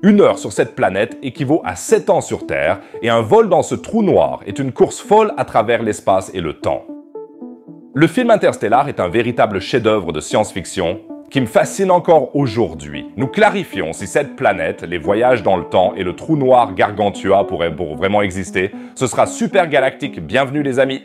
1 heure sur cette planète équivaut à 7 ans sur Terre, et un vol dans ce trou noir est une course folle à travers l'espace et le temps. Le film Interstellar est un véritable chef-d'œuvre de science-fiction qui me fascine encore aujourd'hui. Nous clarifions si cette planète, les voyages dans le temps et le trou noir Gargantua pourraient vraiment exister. Ce sera super galactique. Bienvenue les amis!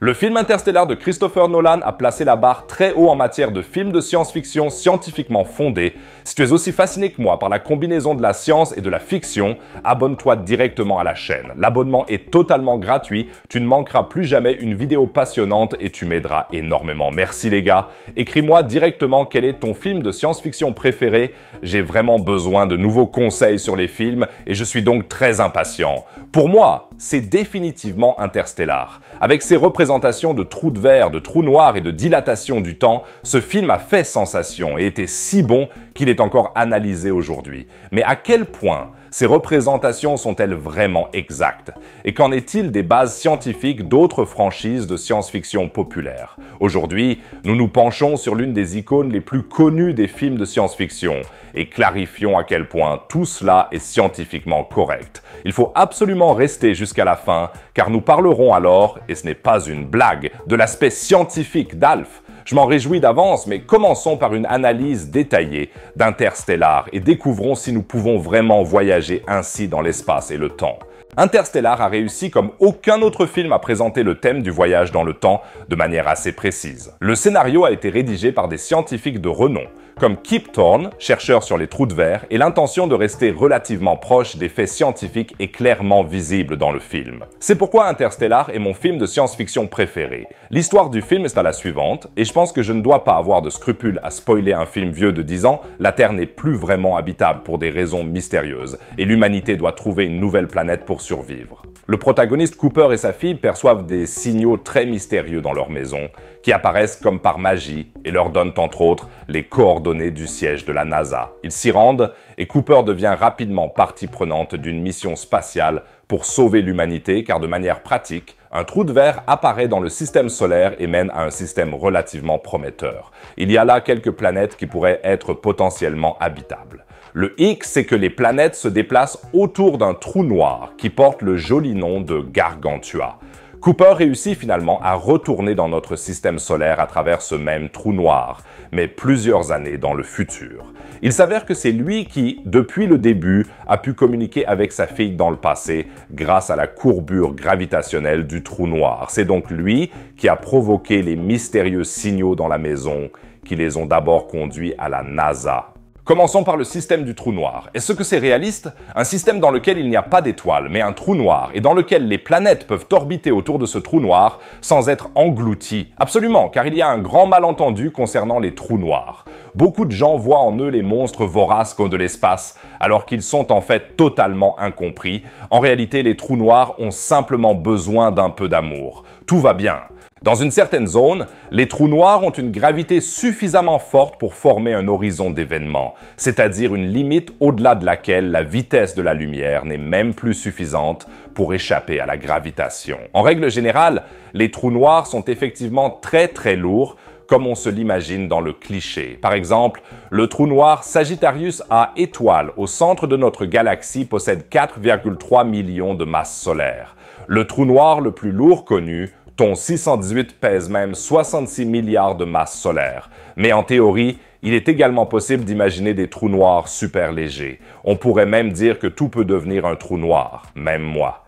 Le film Interstellar de Christopher Nolan a placé la barre très haut en matière de films de science-fiction scientifiquement fondés. Si tu es aussi fasciné que moi par la combinaison de la science et de la fiction, abonne-toi directement à la chaîne. L'abonnement est totalement gratuit, tu ne manqueras plus jamais une vidéo passionnante et tu m'aideras énormément. Merci les gars. Écris-moi directement quel est ton film de science-fiction préféré. J'ai vraiment besoin de nouveaux conseils sur les films et je suis donc très impatient. Pour moi, c'est définitivement Interstellar. Avec ses représentations de trous de verre, de trous noirs et de dilatation du temps, ce film a fait sensation et était si bon qu'il est encore analysé aujourd'hui. Mais à quel point ces représentations sont-elles vraiment exactes? Et qu'en est-il des bases scientifiques d'autres franchises de science-fiction populaires? Aujourd'hui, nous nous penchons sur l'une des icônes les plus connues des films de science-fiction et clarifions à quel point tout cela est scientifiquement correct. Il faut absolument rester jusqu'à la fin, car nous parlerons alors, et ce n'est pas une blague, de l'aspect scientifique d'Alf. Je m'en réjouis d'avance, mais commençons par une analyse détaillée d'Interstellar et découvrons si nous pouvons vraiment voyager ainsi dans l'espace et le temps. Interstellar a réussi comme aucun autre film à présenter le thème du voyage dans le temps de manière assez précise. Le scénario a été rédigé par des scientifiques de renom, comme Kip Thorne, chercheur sur les trous de verre, et l'intention de rester relativement proche des faits scientifiques est clairement visible dans le film. C'est pourquoi Interstellar est mon film de science-fiction préféré. L'histoire du film est à la suivante, et je pense que je ne dois pas avoir de scrupules à spoiler un film vieux de 10 ans, la Terre n'est plus vraiment habitable pour des raisons mystérieuses, et l'humanité doit trouver une nouvelle planète pour survivre. Le protagoniste Cooper et sa fille perçoivent des signaux très mystérieux dans leur maison, qui apparaissent comme par magie et leur donnent entre autres les coordonnées du siège de la NASA. Ils s'y rendent et Cooper devient rapidement partie prenante d'une mission spatiale pour sauver l'humanité car de manière pratique, un trou de verre apparaît dans le système solaire et mène à un système relativement prometteur. Il y a là quelques planètes qui pourraient être potentiellement habitables. Le hic, c'est que les planètes se déplacent autour d'un trou noir qui porte le joli nom de Gargantua. Cooper réussit finalement à retourner dans notre système solaire à travers ce même trou noir, mais plusieurs années dans le futur. Il s'avère que c'est lui qui, depuis le début, a pu communiquer avec sa fille dans le passé grâce à la courbure gravitationnelle du trou noir. C'est donc lui qui a provoqué les mystérieux signaux dans la maison qui les ont d'abord conduits à la NASA. Commençons par le système du trou noir. Est-ce que c'est réaliste? Un système dans lequel il n'y a pas d'étoiles, mais un trou noir, et dans lequel les planètes peuvent orbiter autour de ce trou noir sans être englouties? Absolument, car il y a un grand malentendu concernant les trous noirs. Beaucoup de gens voient en eux les monstres voraces de l'espace, alors qu'ils sont en fait totalement incompris. En réalité, les trous noirs ont simplement besoin d'un peu d'amour. Tout va bien. Dans une certaine zone, les trous noirs ont une gravité suffisamment forte pour former un horizon d'événements, c'est-à-dire une limite au-delà de laquelle la vitesse de la lumière n'est même plus suffisante pour échapper à la gravitation. En règle générale, les trous noirs sont effectivement très lourds, comme on se l'imagine dans le cliché. Par exemple, le trou noir Sagittarius A étoile au centre de notre galaxie possède 4,3 millions de masses solaires. Le trou noir le plus lourd connu, Ton 618 pèse même 66 milliards de masses solaires. Mais en théorie, il est également possible d'imaginer des trous noirs super légers. On pourrait même dire que tout peut devenir un trou noir, même moi.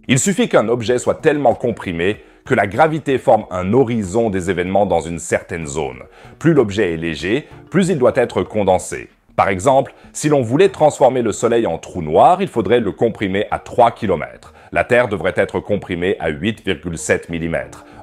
Il suffit qu'un objet soit tellement comprimé que la gravité forme un horizon des événements dans une certaine zone. Plus l'objet est léger, plus il doit être condensé. Par exemple, si l'on voulait transformer le Soleil en trou noir, il faudrait le comprimer à 3 km. La Terre devrait être comprimée à 8,7 mm.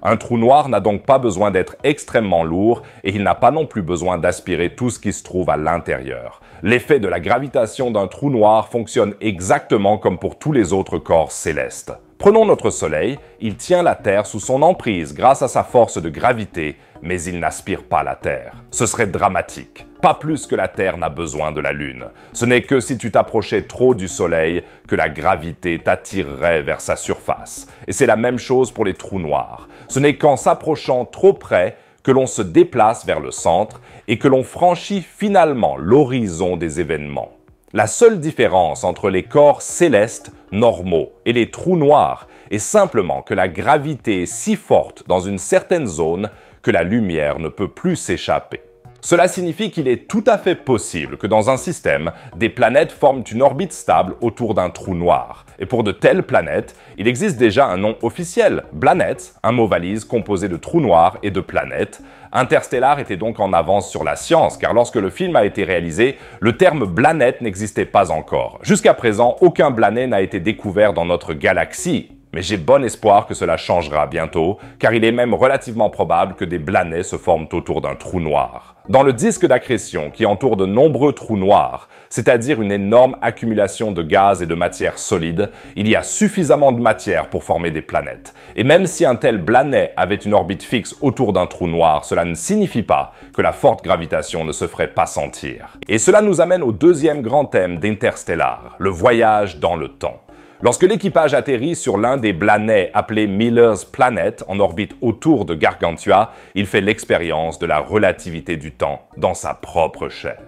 Un trou noir n'a donc pas besoin d'être extrêmement lourd et il n'a pas non plus besoin d'aspirer tout ce qui se trouve à l'intérieur. L'effet de la gravitation d'un trou noir fonctionne exactement comme pour tous les autres corps célestes. Prenons notre Soleil, il tient la Terre sous son emprise grâce à sa force de gravité, mais il n'aspire pas la Terre. Ce serait dramatique. pas plus que la Terre n'a besoin de la Lune. Ce n'est que si tu t'approchais trop du Soleil que la gravité t'attirerait vers sa surface. Et c'est la même chose pour les trous noirs. Ce n'est qu'en s'approchant trop près que l'on se déplace vers le centre et que l'on franchit finalement l'horizon des événements. La seule différence entre les corps célestes normaux et les trous noirs est simplement que la gravité est si forte dans une certaine zone que la lumière ne peut plus s'échapper. Cela signifie qu'il est tout à fait possible que dans un système, des planètes forment une orbite stable autour d'un trou noir. Et pour de telles planètes, il existe déjà un nom officiel, Blanet, un mot valise composé de trous noirs et de planètes. Interstellar était donc en avance sur la science, car lorsque le film a été réalisé, le terme Blanet n'existait pas encore. Jusqu'à présent, aucun Blanet n'a été découvert dans notre galaxie. Mais j'ai bon espoir que cela changera bientôt, car il est même relativement probable que des Blanets se forment autour d'un trou noir. Dans le disque d'accrétion qui entoure de nombreux trous noirs, c'est-à-dire une énorme accumulation de gaz et de matière solide, il y a suffisamment de matière pour former des planètes. Et même si un tel Blanet avait une orbite fixe autour d'un trou noir, cela ne signifie pas que la forte gravitation ne se ferait pas sentir. Et cela nous amène au deuxième grand thème d'Interstellar, le voyage dans le temps. Lorsque l'équipage atterrit sur l'un des Blanets appelé Miller's Planet en orbite autour de Gargantua, il fait l'expérience de la relativité du temps dans sa propre chair.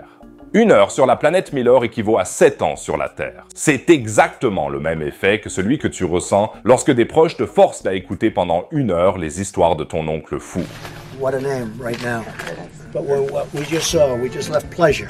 1 heure sur la planète Miller équivaut à 7 ans sur la Terre. C'est exactement le même effet que celui que tu ressens lorsque des proches te forcent à écouter pendant 1 heure les histoires de ton oncle fou. What a name right now. But what we just saw, we just left pleasure.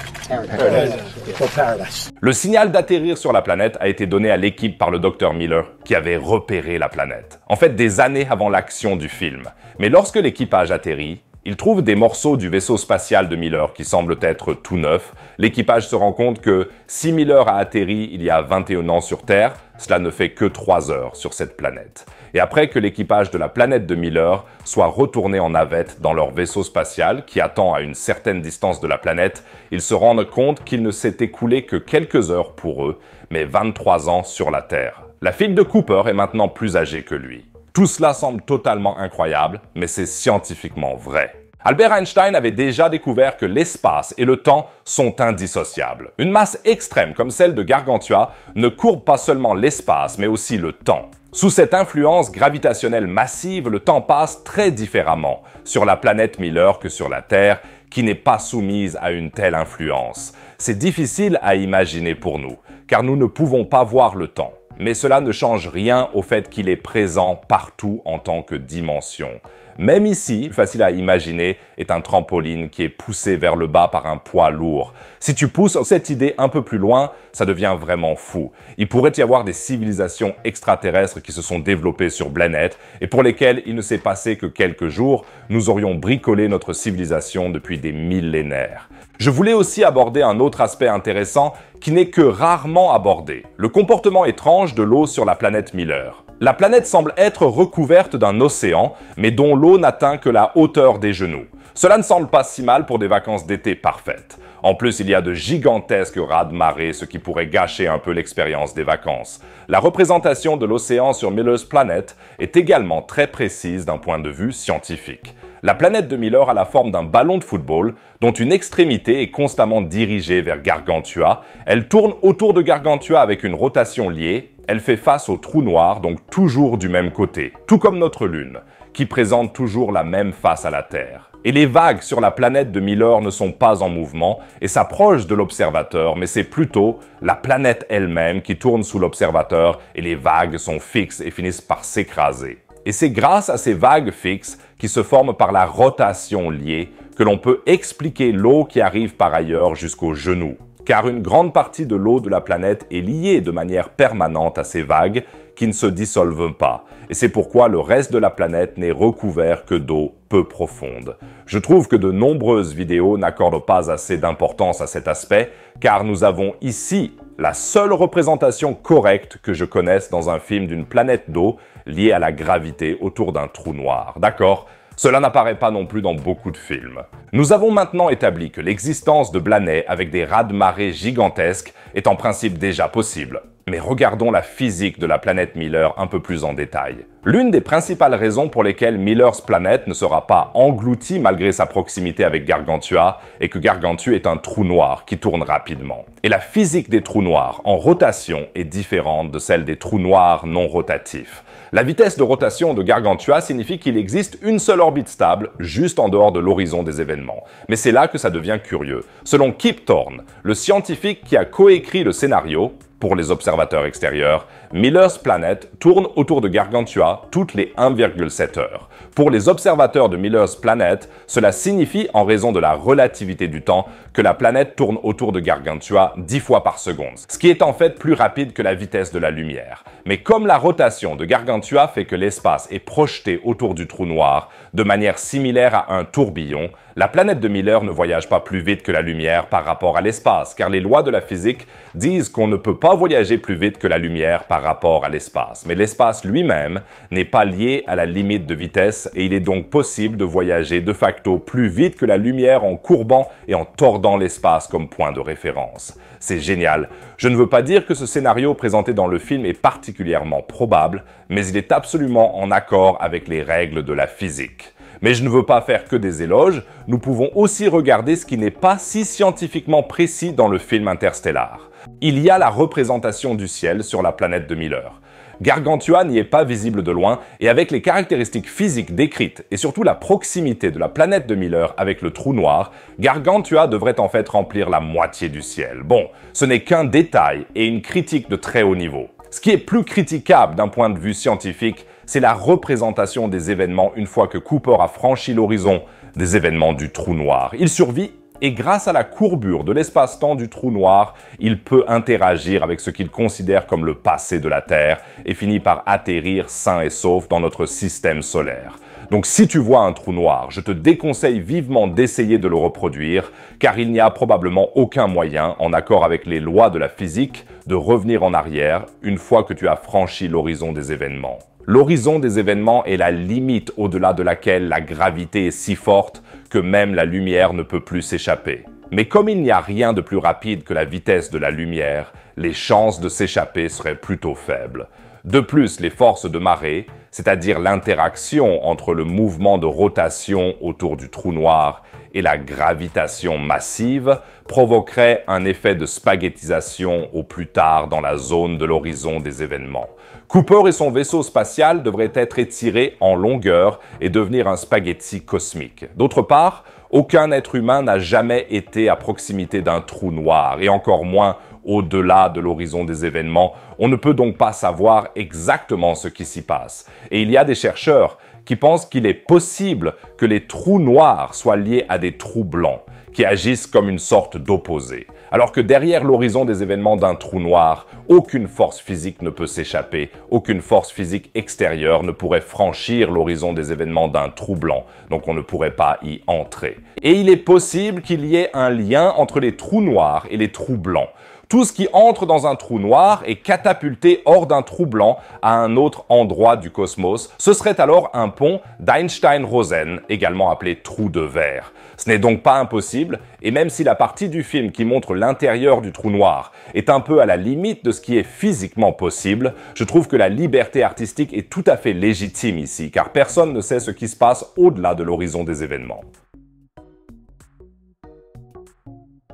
For paradise. Le signal d'atterrir sur la planète a été donné à l'équipe par le Dr Miller qui avait repéré la planète. En fait, des années avant l'action du film. Mais lorsque l'équipage atterrit, il trouve des morceaux du vaisseau spatial de Miller qui semblent être tout neufs. L'équipage se rend compte que si Miller a atterri il y a 21 ans sur Terre, cela ne fait que 3 heures sur cette planète. Et après que l'équipage de la planète de Miller soit retourné en navette dans leur vaisseau spatial qui attend à une certaine distance de la planète, ils se rendent compte qu'il ne s'est écoulé que quelques heures pour eux, mais 23 ans sur la Terre. La fille de Cooper est maintenant plus âgée que lui. Tout cela semble totalement incroyable, mais c'est scientifiquement vrai. Albert Einstein avait déjà découvert que l'espace et le temps sont indissociables. Une masse extrême comme celle de Gargantua ne courbe pas seulement l'espace, mais aussi le temps. Sous cette influence gravitationnelle massive, le temps passe très différemment sur la planète Miller que sur la Terre, qui n'est pas soumise à une telle influence. C'est difficile à imaginer pour nous, car nous ne pouvons pas voir le temps. Mais cela ne change rien au fait qu'il est présent partout en tant que dimension. Même ici, facile à imaginer, est un trampoline qui est poussé vers le bas par un poids lourd. Si tu pousses cette idée un peu plus loin, ça devient vraiment fou. Il pourrait y avoir des civilisations extraterrestres qui se sont développées sur Blanet et pour lesquelles il ne s'est passé que quelques jours, nous aurions bricolé notre civilisation depuis des millénaires. Je voulais aussi aborder un autre aspect intéressant qui n'est que rarement abordé, le comportement étrange de l'eau sur la planète Miller. La planète semble être recouverte d'un océan, mais dont l'eau n'atteint que la hauteur des genoux. Cela ne semble pas si mal pour des vacances d'été parfaites. En plus, il y a de gigantesques raz-de-marée, ce qui pourrait gâcher un peu l'expérience des vacances. La représentation de l'océan sur Miller's Planet est également très précise d'un point de vue scientifique. La planète de Miller a la forme d'un ballon de football dont une extrémité est constamment dirigée vers Gargantua. Elle tourne autour de Gargantua avec une rotation liée. Elle fait face au trou noir, donc toujours du même côté, tout comme notre Lune, qui présente toujours la même face à la Terre. Et les vagues sur la planète de Miller ne sont pas en mouvement et s'approchent de l'observateur, mais c'est plutôt la planète elle-même qui tourne sous l'observateur et les vagues sont fixes et finissent par s'écraser. Et c'est grâce à ces vagues fixes qui se forment par la rotation liée que l'on peut expliquer l'eau qui arrive par ailleurs jusqu'aux genoux. Car une grande partie de l'eau de la planète est liée de manière permanente à ces vagues qui ne se dissolvent pas. Et c'est pourquoi le reste de la planète n'est recouvert que d'eau peu profonde. Je trouve que de nombreuses vidéos n'accordent pas assez d'importance à cet aspect, car nous avons ici la seule représentation correcte que je connaisse dans un film d'une planète d'eau liée à la gravité autour d'un trou noir. D'accord ? Cela n'apparaît pas non plus dans beaucoup de films. Nous avons maintenant établi que l'existence de Blanet avec des raz-de-marée gigantesques est en principe déjà possible. Mais regardons la physique de la planète Miller un peu plus en détail. L'une des principales raisons pour lesquelles Miller's Planet ne sera pas englouti malgré sa proximité avec Gargantua est que Gargantua est un trou noir qui tourne rapidement. Et la physique des trous noirs en rotation est différente de celle des trous noirs non rotatifs. La vitesse de rotation de Gargantua signifie qu'il existe une seule orbite stable, juste en dehors de l'horizon des événements. Mais c'est là que ça devient curieux. Selon Kip Thorne, le scientifique qui a coécrit le scénario, pour les observateurs extérieurs, Miller's Planet tourne autour de Gargantua toutes les 1,7 heures. Pour les observateurs de Miller's Planet, cela signifie, en raison de la relativité du temps, que la planète tourne autour de Gargantua 10 fois par seconde, ce qui est en fait plus rapide que la vitesse de la lumière. Mais comme la rotation de Gargantua fait que l'espace est projeté autour du trou noir de manière similaire à un tourbillon, la planète de Miller ne voyage pas plus vite que la lumière par rapport à l'espace, car les lois de la physique disent qu'on ne peut pas voyager plus vite que la lumière par rapport à l'espace. Mais l'espace lui-même n'est pas lié à la limite de vitesse et il est donc possible de voyager de facto plus vite que la lumière en courbant et en tordant l'espace comme point de référence. C'est génial. Je ne veux pas dire que ce scénario présenté dans le film est particulièrement probable, mais il est absolument en accord avec les règles de la physique. Mais je ne veux pas faire que des éloges, nous pouvons aussi regarder ce qui n'est pas si scientifiquement précis dans le film Interstellar. Il y a la représentation du ciel sur la planète de Miller. Gargantua n'y est pas visible de loin et avec les caractéristiques physiques décrites et surtout la proximité de la planète de Miller avec le trou noir, Gargantua devrait en fait remplir la moitié du ciel. Bon, ce n'est qu'un détail et une critique de très haut niveau. Ce qui est plus critiquable d'un point de vue scientifique, c'est la représentation des événements une fois que Cooper a franchi l'horizon des événements du trou noir. Il survit et grâce à la courbure de l'espace-temps du trou noir, il peut interagir avec ce qu'il considère comme le passé de la Terre et finit par atterrir sain et sauf dans notre système solaire. Donc si tu vois un trou noir, je te déconseille vivement d'essayer de le reproduire, car il n'y a probablement aucun moyen, en accord avec les lois de la physique, de revenir en arrière une fois que tu as franchi l'horizon des événements. L'horizon des événements est la limite au-delà de laquelle la gravité est si forte que même la lumière ne peut plus s'échapper. Mais comme il n'y a rien de plus rapide que la vitesse de la lumière, les chances de s'échapper seraient plutôt faibles. De plus, les forces de marée, c'est-à-dire l'interaction entre le mouvement de rotation autour du trou noir et la gravitation massive, provoqueraient un effet de spaghettisation au plus tard dans la zone de l'horizon des événements. Cooper et son vaisseau spatial devraient être étirés en longueur et devenir un spaghetti cosmique. D'autre part, aucun être humain n'a jamais été à proximité d'un trou noir, et encore moins au-delà de l'horizon des événements. On ne peut donc pas savoir exactement ce qui s'y passe. Et il y a des chercheurs qui pensent qu'il est possible que les trous noirs soient liés à des trous blancs, qui agissent comme une sorte d'opposé. Alors que derrière l'horizon des événements d'un trou noir, aucune force physique ne peut s'échapper, aucune force physique extérieure ne pourrait franchir l'horizon des événements d'un trou blanc, donc on ne pourrait pas y entrer. Et il est possible qu'il y ait un lien entre les trous noirs et les trous blancs. Tout ce qui entre dans un trou noir est catapulté hors d'un trou blanc à un autre endroit du cosmos. Ce serait alors un pont d'Einstein-Rosen, également appelé trou de verre. Ce n'est donc pas impossible, et même si la partie du film qui montre l'intérieur du trou noir est un peu à la limite de ce qui est physiquement possible, je trouve que la liberté artistique est tout à fait légitime ici, car personne ne sait ce qui se passe au-delà de l'horizon des événements.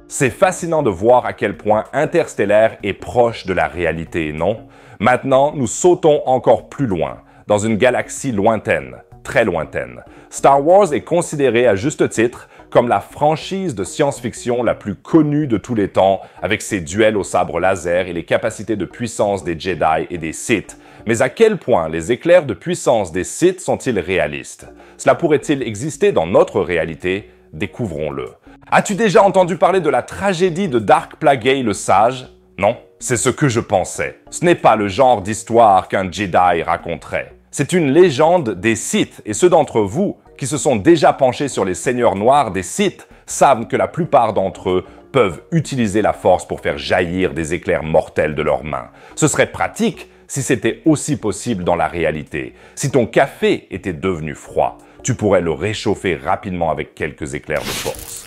C'est fascinant de voir à quel point Interstellar est proche de la réalité, non? Maintenant, nous sautons encore plus loin, dans une galaxie lointaine, très lointaine. Star Wars est considéré à juste titre comme la franchise de science-fiction la plus connue de tous les temps, avec ses duels au sabre laser et les capacités de puissance des Jedi et des Sith. Mais à quel point les éclairs de puissance des Sith sont-ils réalistes? Cela pourrait-il exister dans notre réalité? Découvrons-le. As-tu déjà entendu parler de la tragédie de Dark Plagueis le Sage? Non, c'est ce que je pensais. Ce n'est pas le genre d'histoire qu'un Jedi raconterait. C'est une légende des Sith, et ceux d'entre vous qui se sont déjà penchés sur les seigneurs noirs des Sith savent que la plupart d'entre eux peuvent utiliser la force pour faire jaillir des éclairs mortels de leurs mains. Ce serait pratique si c'était aussi possible dans la réalité. Si ton café était devenu froid, tu pourrais le réchauffer rapidement avec quelques éclairs de force.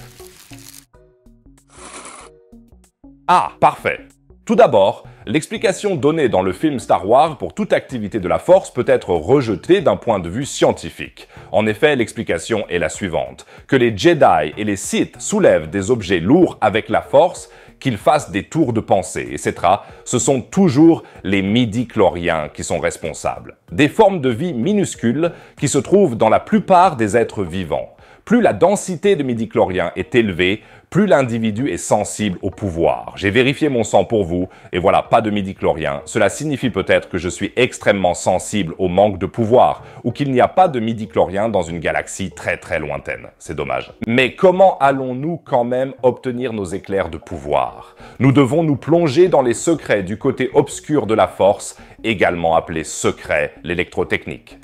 Ah, parfait! Tout d'abord, l'explication donnée dans le film Star Wars pour toute activité de la Force peut être rejetée d'un point de vue scientifique. En effet, l'explication est la suivante. Que les Jedi et les Sith soulèvent des objets lourds avec la Force, qu'ils fassent des tours de pensée, etc., ce sont toujours les midi-chloriens qui sont responsables. Des formes de vie minuscules qui se trouvent dans la plupart des êtres vivants. Plus la densité de midi-chloriens est élevée, plus l'individu est sensible au pouvoir. J'ai vérifié mon sang pour vous, et voilà, pas de midi-chloriens. Cela signifie peut-être que je suis extrêmement sensible au manque de pouvoir, ou qu'il n'y a pas de midi-chloriens dans une galaxie très très lointaine. C'est dommage. Mais comment allons-nous quand même obtenir nos éclairs de pouvoir? Nous devons nous plonger dans les secrets du côté obscur de la Force, également appelé secret l'électrotechnique.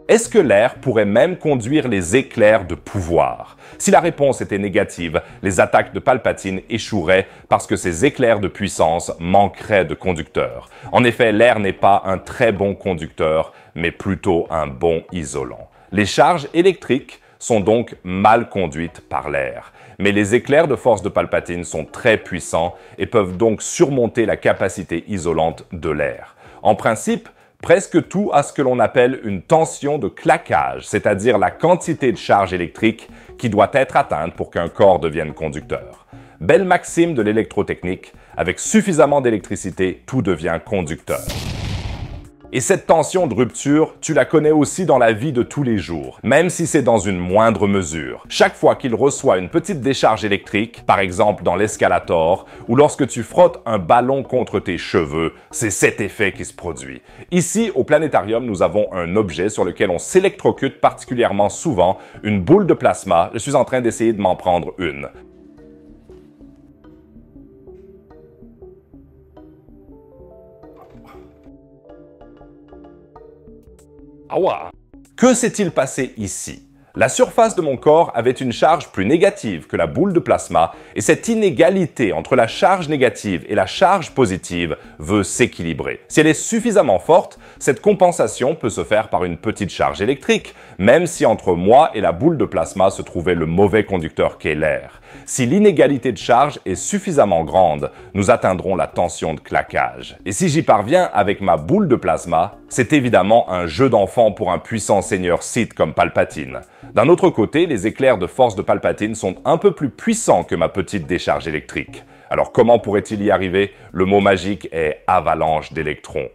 Est-ce que l'air pourrait même conduire les éclairs de pouvoir? Si la réponse était négative, les attaques de Palpatine échoueraient parce que ces éclairs de puissance manqueraient de conducteurs. En effet, l'air n'est pas un très bon conducteur, mais plutôt un bon isolant. Les charges électriques sont donc mal conduites par l'air. Mais les éclairs de force de Palpatine sont très puissants et peuvent donc surmonter la capacité isolante de l'air. En principe, presque tout a ce que l'on appelle une tension de claquage, c'est-à-dire la quantité de charge électrique qui doit être atteinte pour qu'un corps devienne conducteur. Belle maxime de l'électrotechnique, avec suffisamment d'électricité, tout devient conducteur. Et cette tension de rupture, tu la connais aussi dans la vie de tous les jours, même si c'est dans une moindre mesure. Chaque fois qu'il reçoit une petite décharge électrique, par exemple dans l'escalator, ou lorsque tu frottes un ballon contre tes cheveux, c'est cet effet qui se produit. Ici, au planétarium, nous avons un objet sur lequel on s'électrocute particulièrement souvent, une boule de plasma. Je suis en train d'essayer de m'en prendre une. Aouah! Que s'est-il passé ici? La surface de mon corps avait une charge plus négative que la boule de plasma et cette inégalité entre la charge négative et la charge positive veut s'équilibrer. Si elle est suffisamment forte, cette compensation peut se faire par une petite charge électrique, même si entre moi et la boule de plasma se trouvait le mauvais conducteur qu'est l'air. Si l'inégalité de charge est suffisamment grande, nous atteindrons la tension de claquage. Et si j'y parviens avec ma boule de plasma, c'est évidemment un jeu d'enfant pour un puissant seigneur Sith comme Palpatine. D'un autre côté, les éclairs de force de Palpatine sont un peu plus puissants que ma petite décharge électrique. Alors comment pourrait-il y arriver? Le mot magique est avalanche d'électrons.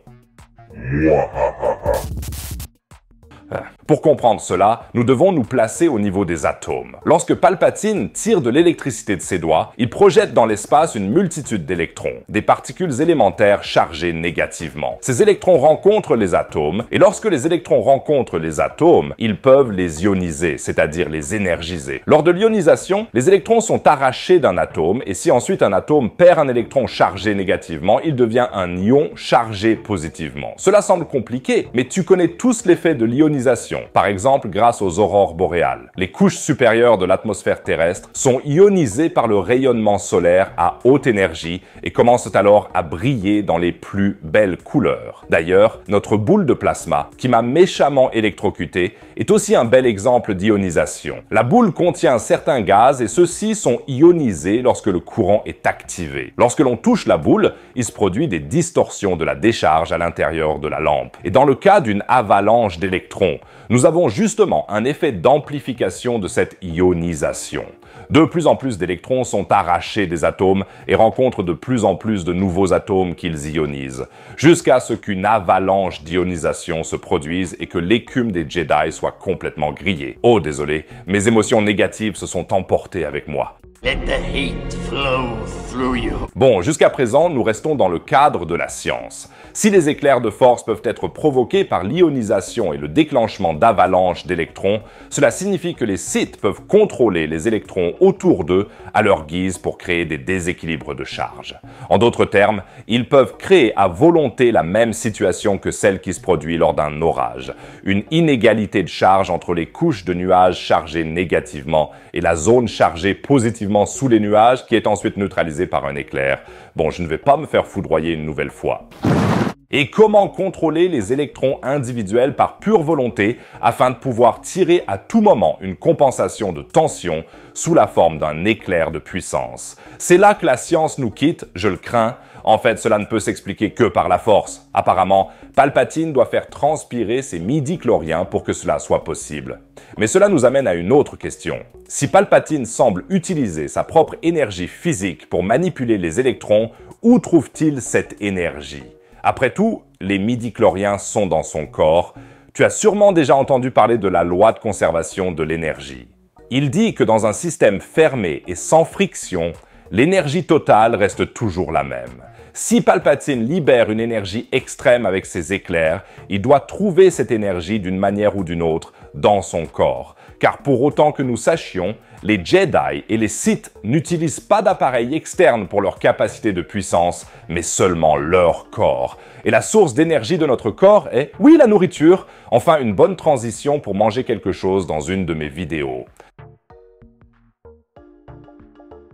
Pour comprendre cela, nous devons nous placer au niveau des atomes. Lorsque Palpatine tire de l'électricité de ses doigts, il projette dans l'espace une multitude d'électrons, des particules élémentaires chargées négativement. Ces électrons rencontrent les atomes, et lorsque les électrons rencontrent les atomes, ils peuvent les ioniser, c'est-à-dire les énergiser. Lors de l'ionisation, les électrons sont arrachés d'un atome, et si ensuite un atome perd un électron chargé négativement, il devient un ion chargé positivement. Cela semble compliqué, mais tu connais tous l'effet de l'ionisation. Par exemple, grâce aux aurores boréales. Les couches supérieures de l'atmosphère terrestre sont ionisées par le rayonnement solaire à haute énergie et commencent alors à briller dans les plus belles couleurs. D'ailleurs, notre boule de plasma, qui m'a méchamment électrocuté, est aussi un bel exemple d'ionisation. La boule contient certains gaz et ceux-ci sont ionisés lorsque le courant est activé. Lorsque l'on touche la boule, il se produit des distorsions de la décharge à l'intérieur de la lampe. Et dans le cas d'une avalanche d'électrons, nous avons justement un effet d'amplification de cette ionisation. De plus en plus d'électrons sont arrachés des atomes et rencontrent de plus en plus de nouveaux atomes qu'ils ionisent, jusqu'à ce qu'une avalanche d'ionisation se produise et que l'écume des Jedi soit complètement grillée. Oh désolé, mes émotions négatives se sont emportées avec moi. Let the hate flow through you. Bon, jusqu'à présent, nous restons dans le cadre de la science. Si les éclairs de force peuvent être provoqués par l'ionisation et le déclenchement d'avalanches d'électrons, cela signifie que les Sith peuvent contrôler les électrons autour d'eux à leur guise pour créer des déséquilibres de charge. En d'autres termes, ils peuvent créer à volonté la même situation que celle qui se produit lors d'un orage. Une inégalité de charge entre les couches de nuages chargées négativement et la zone chargée positivement sous les nuages qui est ensuite neutralisée par un éclair. Bon, je ne vais pas me faire foudroyer une nouvelle fois. Et comment contrôler les électrons individuels par pure volonté afin de pouvoir tirer à tout moment une compensation de tension sous la forme d'un éclair de puissance? C'est là que la science nous quitte, je le crains. En fait, cela ne peut s'expliquer que par la force. Apparemment, Palpatine doit faire transpirer ses midi-chloriens pour que cela soit possible. Mais cela nous amène à une autre question. Si Palpatine semble utiliser sa propre énergie physique pour manipuler les électrons, où trouve-t-il cette énergie? Après tout, les midi-chloriens sont dans son corps. Tu as sûrement déjà entendu parler de la loi de conservation de l'énergie. Il dit que dans un système fermé et sans friction, l'énergie totale reste toujours la même. Si Palpatine libère une énergie extrême avec ses éclairs, il doit trouver cette énergie d'une manière ou d'une autre dans son corps. Car pour autant que nous sachions, les Jedi et les Sith n'utilisent pas d'appareil externe pour leur capacité de puissance, mais seulement leur corps. Et la source d'énergie de notre corps est, oui, la nourriture. Enfin, une bonne transition pour manger quelque chose dans une de mes vidéos.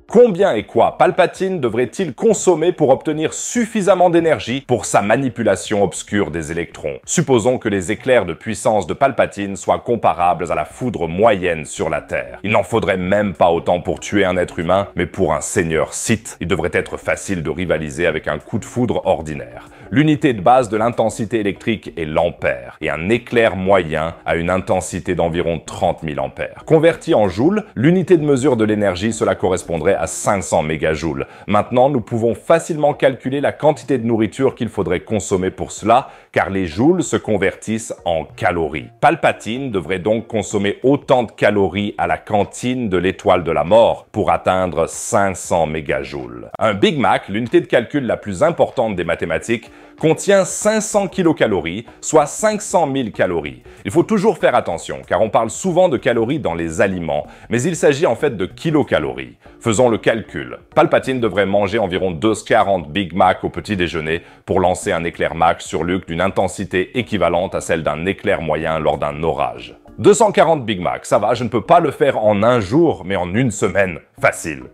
Combien et quoi Palpatine devrait-il consommer pour obtenir suffisamment d'énergie pour sa manipulation obscure des électrons? Supposons que les éclairs de puissance de Palpatine soient comparables à la foudre moyenne sur la Terre. Il n'en faudrait même pas autant pour tuer un être humain, mais pour un seigneur Sith, il devrait être facile de rivaliser avec un coup de foudre ordinaire. L'unité de base de l'intensité électrique est l'ampère, et un éclair moyen a une intensité d'environ 30 000 ampères. Converti en joules, l'unité de mesure de l'énergie, cela correspondrait à 500 mégajoules. Maintenant, nous pouvons facilement calculer la quantité de nourriture qu'il faudrait consommer pour cela, car les joules se convertissent en calories. Palpatine devrait donc consommer autant de calories à la cantine de l'étoile de la mort pour atteindre 500 mégajoules. Un Big Mac, l'unité de calcul la plus importante des mathématiques, contient 500 kilocalories, soit 500 000 calories. Il faut toujours faire attention, car on parle souvent de calories dans les aliments, mais il s'agit en fait de kilocalories. Faisons le calcul. Palpatine devrait manger environ 240 Big Mac au petit déjeuner pour lancer un éclair Mac sur Luke d'une intensité équivalente à celle d'un éclair moyen lors d'un orage. 240 Big Mac, ça va, je ne peux pas le faire en un jour, mais en une semaine. Facile.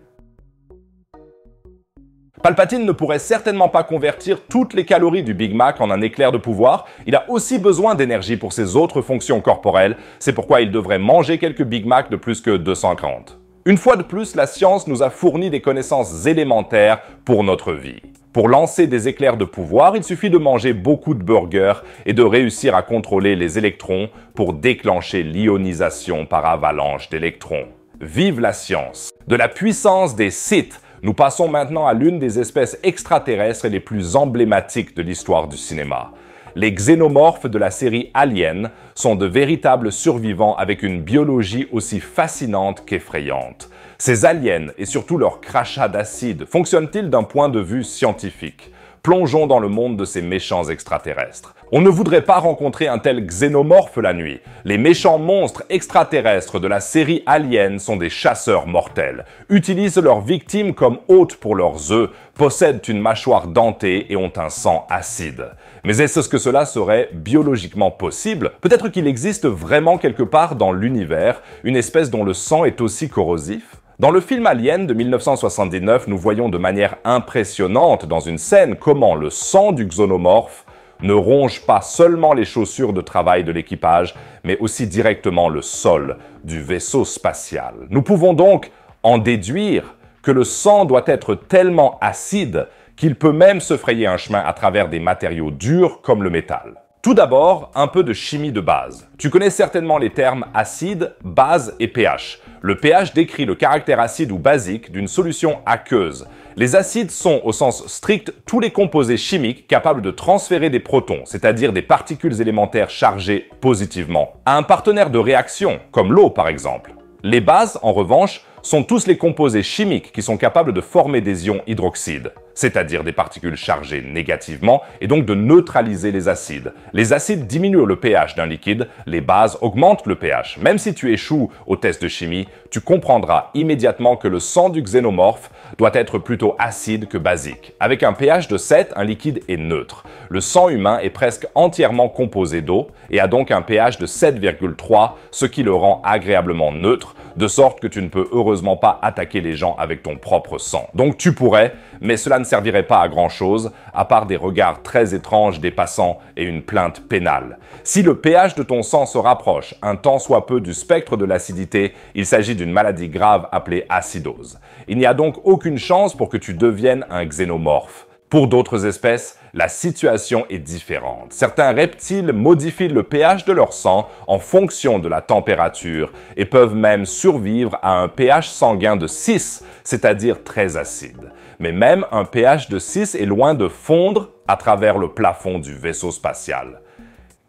Palpatine ne pourrait certainement pas convertir toutes les calories du Big Mac en un éclair de pouvoir. Il a aussi besoin d'énergie pour ses autres fonctions corporelles. C'est pourquoi il devrait manger quelques Big Mac de plus que 240. Une fois de plus, la science nous a fourni des connaissances élémentaires pour notre vie. Pour lancer des éclairs de pouvoir, il suffit de manger beaucoup de burgers et de réussir à contrôler les électrons pour déclencher l'ionisation par avalanche d'électrons. Vive la science! De la puissance des Sith, nous passons maintenant à l'une des espèces extraterrestres les plus emblématiques de l'histoire du cinéma. Les xénomorphes de la série Alien sont de véritables survivants avec une biologie aussi fascinante qu'effrayante. Ces aliens, et surtout leurs crachats d'acide, fonctionnent-ils d'un point de vue scientifique? Plongeons dans le monde de ces méchants extraterrestres. On ne voudrait pas rencontrer un tel xénomorphe la nuit. Les méchants monstres extraterrestres de la série Alien sont des chasseurs mortels, utilisent leurs victimes comme hôtes pour leurs œufs, possèdent une mâchoire dentée et ont un sang acide. Mais est-ce que cela serait biologiquement possible? Peut-être qu'il existe vraiment quelque part dans l'univers une espèce dont le sang est aussi corrosif? Dans le film Alien de 1979, nous voyons de manière impressionnante dans une scène comment le sang du xénomorphe ne ronge pas seulement les chaussures de travail de l'équipage, mais aussi directement le sol du vaisseau spatial. Nous pouvons donc en déduire que le sang doit être tellement acide qu'il peut même se frayer un chemin à travers des matériaux durs comme le métal. Tout d'abord, un peu de chimie de base. Tu connais certainement les termes acide, base et pH. Le pH décrit le caractère acide ou basique d'une solution aqueuse. Les acides sont, au sens strict, tous les composés chimiques capables de transférer des protons, c'est-à-dire des particules élémentaires chargées positivement, à un partenaire de réaction, comme l'eau par exemple. Les bases, en revanche, sont tous les composés chimiques qui sont capables de former des ions hydroxydes, c'est-à-dire des particules chargées négativement et donc de neutraliser les acides. Les acides diminuent le pH d'un liquide, les bases augmentent le pH. Même si tu échoues au test de chimie, tu comprendras immédiatement que le sang du xénomorphe doit être plutôt acide que basique. Avec un pH de 7, un liquide est neutre. Le sang humain est presque entièrement composé d'eau et a donc un pH de 7,3, ce qui le rend agréablement neutre, de sorte que tu ne peux heureusement pas attaquer les gens avec ton propre sang. Donc tu pourrais, mais cela ne servirait pas à grand chose, à part des regards très étranges des passants et une plainte pénale. Si le pH de ton sang se rapproche un tant soit peu du spectre de l'acidité, il s'agit d'une maladie grave appelée acidose. Il n'y a donc aucune chance pour que tu deviennes un xénomorphe. Pour d'autres espèces, la situation est différente. Certains reptiles modifient le pH de leur sang en fonction de la température et peuvent même survivre à un pH sanguin de 6, c'est-à-dire très acide. Mais même un pH de 6 est loin de fondre à travers le plafond du vaisseau spatial.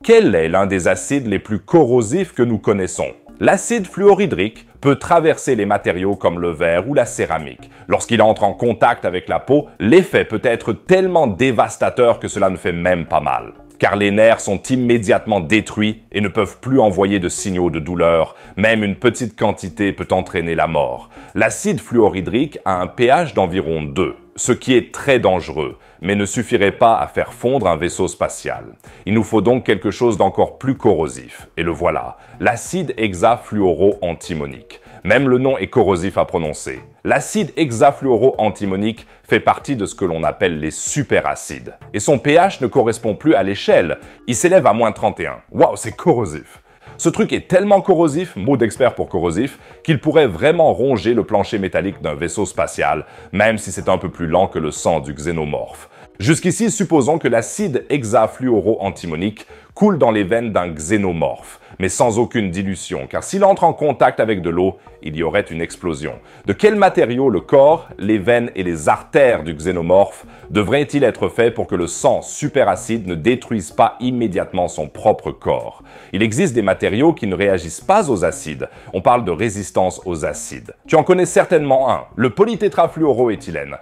Quel est l'un des acides les plus corrosifs que nous connaissons? L'acide fluorhydrique peut traverser les matériaux comme le verre ou la céramique. Lorsqu'il entre en contact avec la peau, l'effet peut être tellement dévastateur que cela ne fait même pas mal. Car les nerfs sont immédiatement détruits et ne peuvent plus envoyer de signaux de douleur. Même une petite quantité peut entraîner la mort. L'acide fluorhydrique a un pH d'environ 2, ce qui est très dangereux, mais ne suffirait pas à faire fondre un vaisseau spatial. Il nous faut donc quelque chose d'encore plus corrosif. Et le voilà, l'acide hexafluoroantimonique. Même le nom est corrosif à prononcer. L'acide hexafluoroantimonique fait partie de ce que l'on appelle les superacides. Et son pH ne correspond plus à l'échelle. Il s'élève à -31. Waouh, c'est corrosif! Ce truc est tellement corrosif, mot d'expert pour corrosif, qu'il pourrait vraiment ronger le plancher métallique d'un vaisseau spatial, même si c'est un peu plus lent que le sang du xénomorphe. Jusqu'ici, supposons que l'acide hexafluoroantimonique coule dans les veines d'un xénomorphe, mais sans aucune dilution, car s'il entre en contact avec de l'eau, il y aurait une explosion. De quel matériau le corps, les veines et les artères du xénomorphe devraient-ils être faits pour que le sang superacide ne détruise pas immédiatement son propre corps? Il existe des matériaux qui ne réagissent pas aux acides. On parle de résistance aux acides. Tu en connais certainement un, le polytétrafluoroéthylène.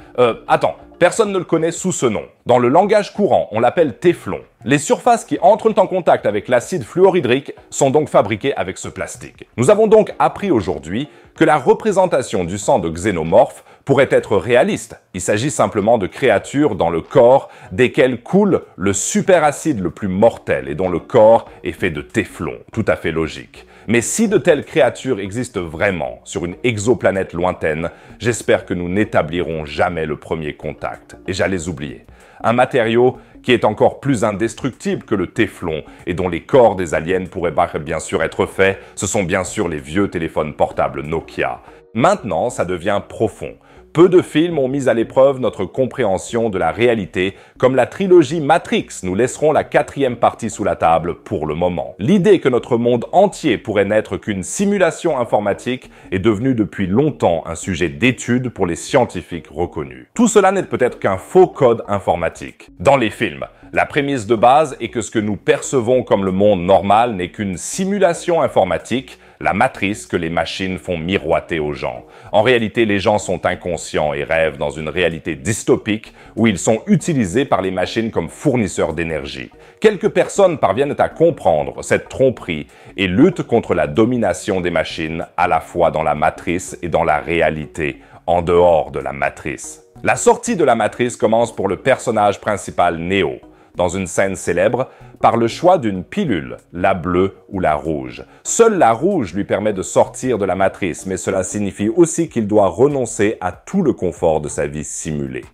Attends, personne ne le connaît sous ce nom. Dans le langage courant, on l'appelle téflon. Les surfaces qui entrent en contact avec l'acide fluorhydrique sont donc fabriquées avec ce plastique. Nous avons donc appris aujourd'hui que la représentation du sang de xénomorphes pourrait être réaliste. Il s'agit simplement de créatures dans le corps desquelles coule le superacide le plus mortel et dont le corps est fait de téflon. Tout à fait logique. Mais si de telles créatures existent vraiment sur une exoplanète lointaine, j'espère que nous n'établirons jamais le premier contact. Et j'allais oublier. Un matériau qui est encore plus indestructible que le téflon et dont les corps des aliens pourraient bien sûr être faits, ce sont bien sûr les vieux téléphones portables Nokia. Maintenant, ça devient profond. Peu de films ont mis à l'épreuve notre compréhension de la réalité, comme la trilogie Matrix. Nous laisserons la 4e partie sous la table pour le moment. L'idée que notre monde entier pourrait n'être qu'une simulation informatique est devenue depuis longtemps un sujet d'étude pour les scientifiques reconnus. Tout cela n'est peut-être qu'un faux code informatique. Dans les films, la prémisse de base est que ce que nous percevons comme le monde normal n'est qu'une simulation informatique, la matrice que les machines font miroiter aux gens. En réalité, les gens sont inconscients et rêvent dans une réalité dystopique où ils sont utilisés par les machines comme fournisseurs d'énergie. Quelques personnes parviennent à comprendre cette tromperie et luttent contre la domination des machines à la fois dans la matrice et dans la réalité, en dehors de la matrice. La sortie de la matrice commence pour le personnage principal Neo, dans une scène célèbre, par le choix d'une pilule, la bleue ou la rouge. Seule la rouge lui permet de sortir de la matrice, mais cela signifie aussi qu'il doit renoncer à tout le confort de sa vie simulée.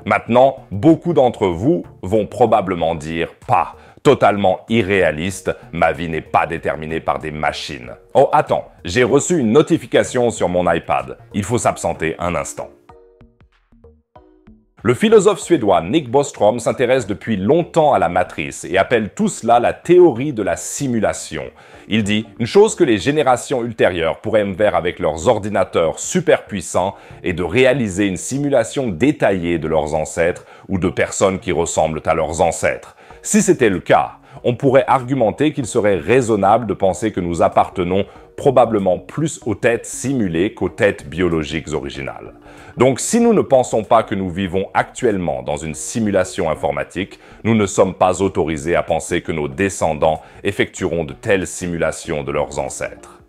Maintenant, beaucoup d'entre vous vont probablement dire « Pas, totalement irréaliste, ma vie n'est pas déterminée par des machines. » Oh, attends, j'ai reçu une notification sur mon iPad. Il faut s'absenter un instant. Le philosophe suédois Nick Bostrom s'intéresse depuis longtemps à la matrice et appelle tout cela la théorie de la simulation. Il dit « Une chose que les générations ultérieures pourraient me faire avec leurs ordinateurs super puissants est de réaliser une simulation détaillée de leurs ancêtres ou de personnes qui ressemblent à leurs ancêtres. Si c'était le cas, on pourrait argumenter qu'il serait raisonnable de penser que nous appartenons probablement plus aux têtes simulées qu'aux têtes biologiques originales. Donc si nous ne pensons pas que nous vivons actuellement dans une simulation informatique, nous ne sommes pas autorisés à penser que nos descendants effectueront de telles simulations de leurs ancêtres.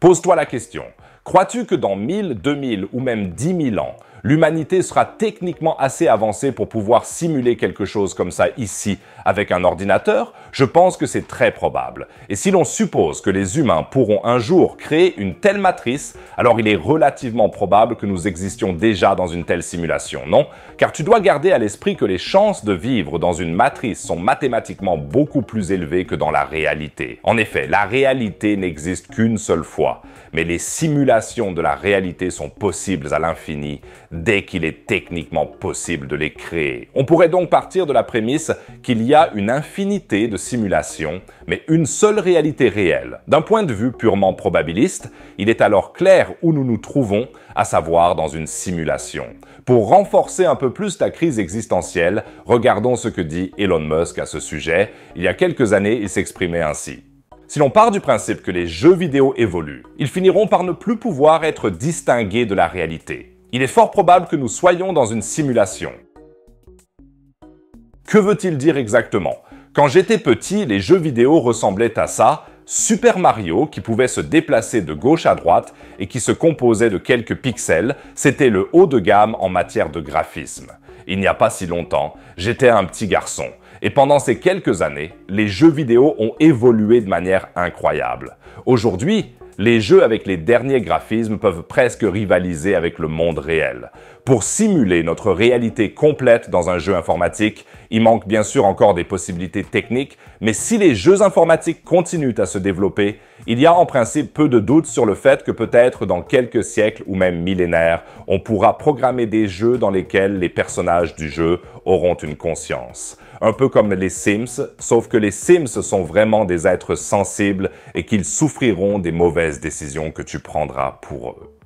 Pose-toi la question. Crois-tu que dans 1000, 2000 ou même 10 000 ans, l'humanité sera techniquement assez avancée pour pouvoir simuler quelque chose comme ça ici avec un ordinateur? Je pense que c'est très probable. Et si l'on suppose que les humains pourront un jour créer une telle matrice, alors il est relativement probable que nous existions déjà dans une telle simulation, non? Car tu dois garder à l'esprit que les chances de vivre dans une matrice sont mathématiquement beaucoup plus élevées que dans la réalité. En effet, la réalité n'existe qu'une seule fois, mais les simulations de la réalité sont possibles à l'infini dès qu'il est techniquement possible de les créer. On pourrait donc partir de la prémisse qu'il y a une infinité de simulations, mais une seule réalité réelle. D'un point de vue purement probabiliste, il est alors clair où nous nous trouvons, à savoir dans une simulation. Pour renforcer un peu plus ta crise existentielle, regardons ce que dit Elon Musk à ce sujet. Il y a quelques années, il s'exprimait ainsi. Si l'on part du principe que les jeux vidéo évoluent, ils finiront par ne plus pouvoir être distingués de la réalité. Il est fort probable que nous soyons dans une simulation. Que veut-il dire exactement? Quand j'étais petit, les jeux vidéo ressemblaient à ça, Super Mario qui pouvait se déplacer de gauche à droite et qui se composait de quelques pixels, c'était le haut de gamme en matière de graphisme. Il n'y a pas si longtemps, j'étais un petit garçon. Et pendant ces quelques années, les jeux vidéo ont évolué de manière incroyable. Aujourd'hui, les jeux avec les derniers graphismes peuvent presque rivaliser avec le monde réel. Pour simuler notre réalité complète dans un jeu informatique, il manque bien sûr encore des possibilités techniques, mais si les jeux informatiques continuent à se développer, il y a en principe peu de doute sur le fait que peut-être dans quelques siècles ou même millénaires, on pourra programmer des jeux dans lesquels les personnages du jeu auront une conscience. Un peu comme les Sims, sauf que les Sims sont vraiment des êtres sensibles et qu'ils souffriront des mauvaises décisions que tu prendras pour eux.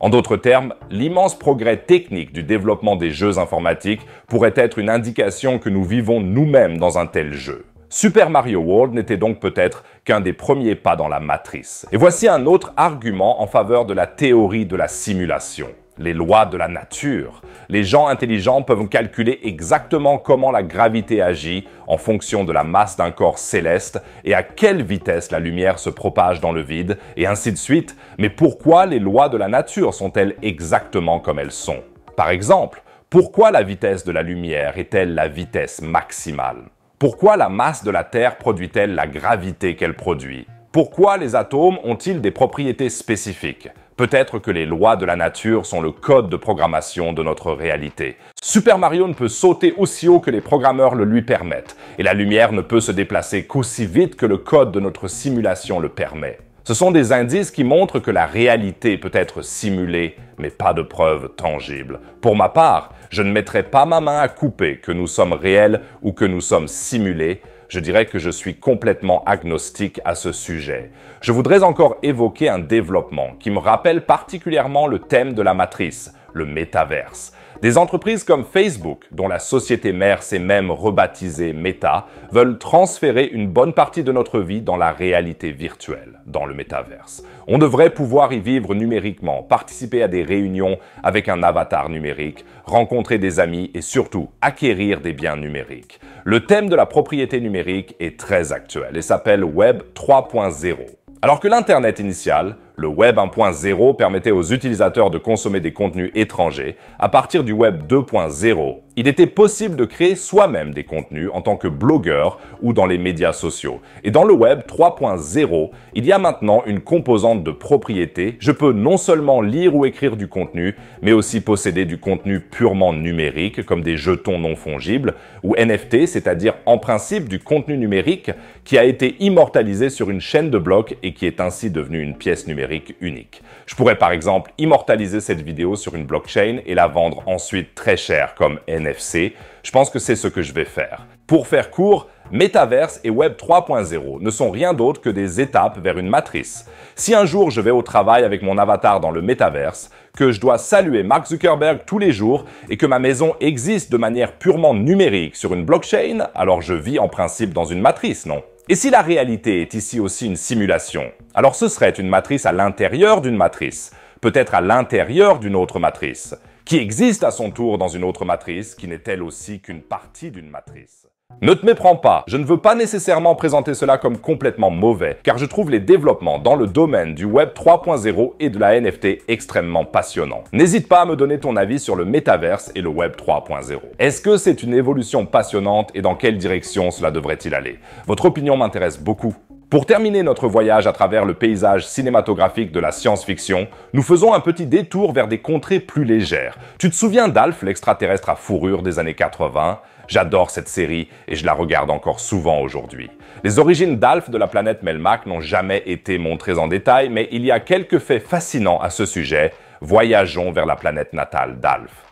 En d'autres termes, l'immense progrès technique du développement des jeux informatiques pourrait être une indication que nous vivons nous-mêmes dans un tel jeu. Super Mario World n'était donc peut-être qu'un des premiers pas dans la matrice. Et voici un autre argument en faveur de la théorie de la simulation. Les lois de la nature. Les gens intelligents peuvent calculer exactement comment la gravité agit en fonction de la masse d'un corps céleste et à quelle vitesse la lumière se propage dans le vide, et ainsi de suite. Mais pourquoi les lois de la nature sont-elles exactement comme elles sont? Par exemple, pourquoi la vitesse de la lumière est-elle la vitesse maximale? Pourquoi la masse de la Terre produit-elle la gravité qu'elle produit? Pourquoi les atomes ont-ils des propriétés spécifiques? Peut-être que les lois de la nature sont le code de programmation de notre réalité. Super Mario ne peut sauter aussi haut que les programmeurs le lui permettent, et la lumière ne peut se déplacer qu'aussi vite que le code de notre simulation le permet. Ce sont des indices qui montrent que la réalité peut être simulée, mais pas de preuves tangibles. Pour ma part, je ne mettrai pas ma main à couper que nous sommes réels ou que nous sommes simulés. Je dirais que je suis complètement agnostique à ce sujet. Je voudrais encore évoquer un développement qui me rappelle particulièrement le thème de la matrice, le métaverse. Des entreprises comme Facebook, dont la société mère s'est même rebaptisée Meta, veulent transférer une bonne partie de notre vie dans la réalité virtuelle, dans le métaverse. On devrait pouvoir y vivre numériquement, participer à des réunions avec un avatar numérique, rencontrer des amis et surtout acquérir des biens numériques. Le thème de la propriété numérique est très actuel et s'appelle Web 3.0. Alors que l'Internet initial, le Web 1.0 permettait aux utilisateurs de consommer des contenus étrangers, à partir du Web 2.0, il était possible de créer soi-même des contenus en tant que blogueur ou dans les médias sociaux. Et dans le Web 3.0, il y a maintenant une composante de propriété. Je peux non seulement lire ou écrire du contenu, mais aussi posséder du contenu purement numérique, comme des jetons non fongibles, ou NFT, c'est-à-dire en principe du contenu numérique qui a été immortalisé sur une chaîne de blocs et qui est ainsi devenu une pièce numérique unique. Je pourrais par exemple immortaliser cette vidéo sur une blockchain et la vendre ensuite très cher comme NFC. Je pense que c'est ce que je vais faire. Pour faire court, Metaverse et Web 3.0 ne sont rien d'autre que des étapes vers une matrice. Si un jour je vais au travail avec mon avatar dans le Metaverse, que je dois saluer Mark Zuckerberg tous les jours et que ma maison existe de manière purement numérique sur une blockchain, alors je vis en principe dans une matrice, non? Et si la réalité est ici aussi une simulation, alors ce serait une matrice à l'intérieur d'une matrice, peut-être à l'intérieur d'une autre matrice, qui existe à son tour dans une autre matrice, qui n'est elle aussi qu'une partie d'une matrice. Ne te méprends pas, je ne veux pas nécessairement présenter cela comme complètement mauvais, car je trouve les développements dans le domaine du Web 3.0 et de la NFT extrêmement passionnants. N'hésite pas à me donner ton avis sur le métaverse et le Web 3.0. Est-ce que c'est une évolution passionnante et dans quelle direction cela devrait-il aller? Votre opinion m'intéresse beaucoup. Pour terminer notre voyage à travers le paysage cinématographique de la science-fiction, nous faisons un petit détour vers des contrées plus légères. Tu te souviens d'Alf, l'extraterrestre à fourrure des années 80? J'adore cette série et je la regarde encore souvent aujourd'hui. Les origines d'Alf de la planète Melmac n'ont jamais été montrées en détail, mais il y a quelques faits fascinants à ce sujet. Voyageons vers la planète natale d'Alf.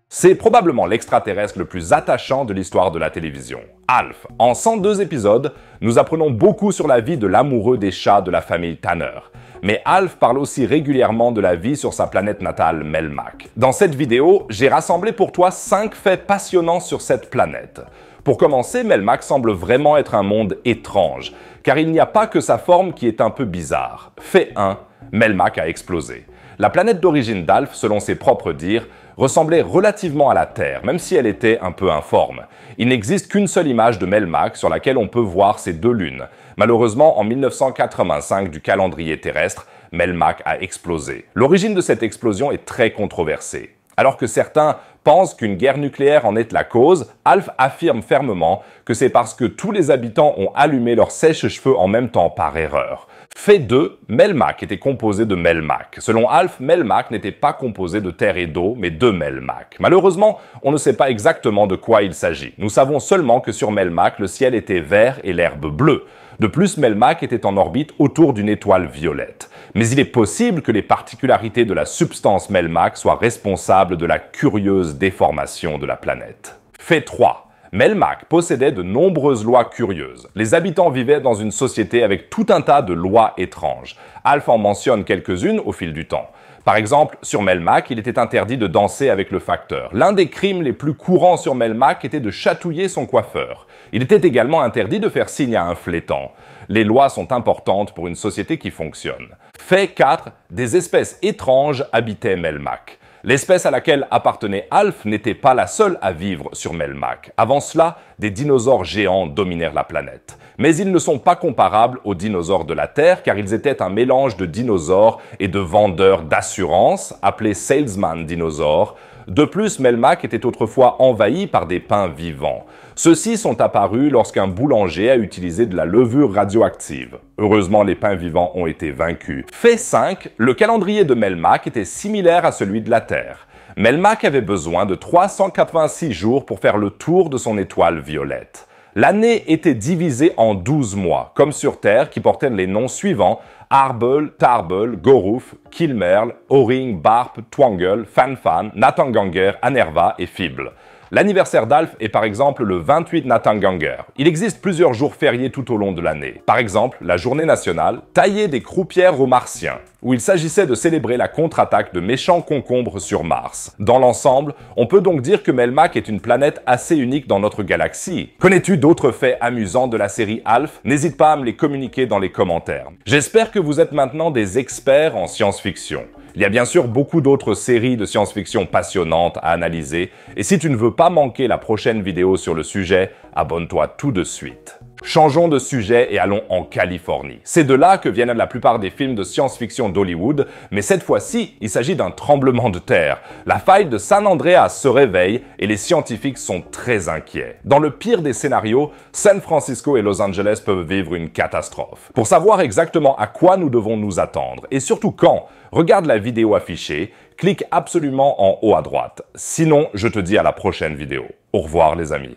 C'est probablement l'extraterrestre le plus attachant de l'histoire de la télévision. Alf. En 102 épisodes, nous apprenons beaucoup sur la vie de l'amoureux des chats de la famille Tanner. Mais Alf parle aussi régulièrement de la vie sur sa planète natale Melmac. Dans cette vidéo, j'ai rassemblé pour toi 5 faits passionnants sur cette planète. Pour commencer, Melmac semble vraiment être un monde étrange, car il n'y a pas que sa forme qui est un peu bizarre. Fait 1, Melmac a explosé. La planète d'origine d'Alf, selon ses propres dires, ressemblait relativement à la Terre, même si elle était un peu informe. Il n'existe qu'une seule image de Melmac sur laquelle on peut voir ses 2 lunes. Malheureusement, en 1985 du calendrier terrestre, Melmac a explosé. L'origine de cette explosion est très controversée. Alors que certains pensent qu'une guerre nucléaire en est la cause, Alf affirme fermement que c'est parce que tous les habitants ont allumé leur sèche-cheveux en même temps par erreur. Fait 2, Melmac était composé de Melmac. Selon Alf, Melmac n'était pas composé de terre et d'eau, mais de Melmac. Malheureusement, on ne sait pas exactement de quoi il s'agit. Nous savons seulement que sur Melmac, le ciel était vert et l'herbe bleue. De plus, Melmac était en orbite autour d'une étoile violette. Mais il est possible que les particularités de la substance Melmac soient responsables de la curieuse déformation de la planète. Fait 3. Melmac possédait de nombreuses lois curieuses. Les habitants vivaient dans une société avec tout un tas de lois étranges. Alf en mentionne quelques-unes au fil du temps. Par exemple, sur Melmac, il était interdit de danser avec le facteur. L'un des crimes les plus courants sur Melmac était de chatouiller son coiffeur. Il était également interdit de faire signe à un flétan. Les lois sont importantes pour une société qui fonctionne. Fait 4. Des espèces étranges habitaient Melmac. L'espèce à laquelle appartenait Alf n'était pas la seule à vivre sur Melmac. Avant cela, des dinosaures géants dominèrent la planète. Mais ils ne sont pas comparables aux dinosaures de la Terre car ils étaient un mélange de dinosaures et de vendeurs d'assurance, appelés salesman dinosaures. De plus, Melmac était autrefois envahi par des pins vivants. Ceux-ci sont apparus lorsqu'un boulanger a utilisé de la levure radioactive. Heureusement, les pins vivants ont été vaincus. Fait 5, le calendrier de Melmac était similaire à celui de la Terre. Melmac avait besoin de 386 jours pour faire le tour de son étoile violette. L'année était divisée en 12 mois, comme sur Terre, qui portaient les noms suivants: Arbel, Tarbel, Goruf, Kilmerl, Oring, Barp, Twangle, Fanfan, Natanganger, Anerva et Fible. L'anniversaire d'Alf est par exemple le 28 Natanganger. Il existe plusieurs jours fériés tout au long de l'année. Par exemple, la journée nationale tailler des croupières aux Martiens, où il s'agissait de célébrer la contre-attaque de méchants concombres sur Mars. Dans l'ensemble, on peut donc dire que Melmac est une planète assez unique dans notre galaxie. Connais-tu d'autres faits amusants de la série Alf? N'hésite pas à me les communiquer dans les commentaires. J'espère que vous êtes maintenant des experts en science-fiction. Il y a bien sûr beaucoup d'autres séries de science-fiction passionnantes à analyser, et si tu ne veux pas manquer la prochaine vidéo sur le sujet, abonne-toi tout de suite. Changeons de sujet et allons en Californie. C'est de là que viennent la plupart des films de science-fiction d'Hollywood, mais cette fois-ci, il s'agit d'un tremblement de terre. La faille de San Andreas se réveille et les scientifiques sont très inquiets. Dans le pire des scénarios, San Francisco et Los Angeles peuvent vivre une catastrophe. Pour savoir exactement à quoi nous devons nous attendre, et surtout quand, regarde la vidéo affichée, clique absolument en haut à droite. Sinon, je te dis à la prochaine vidéo. Au revoir les amis.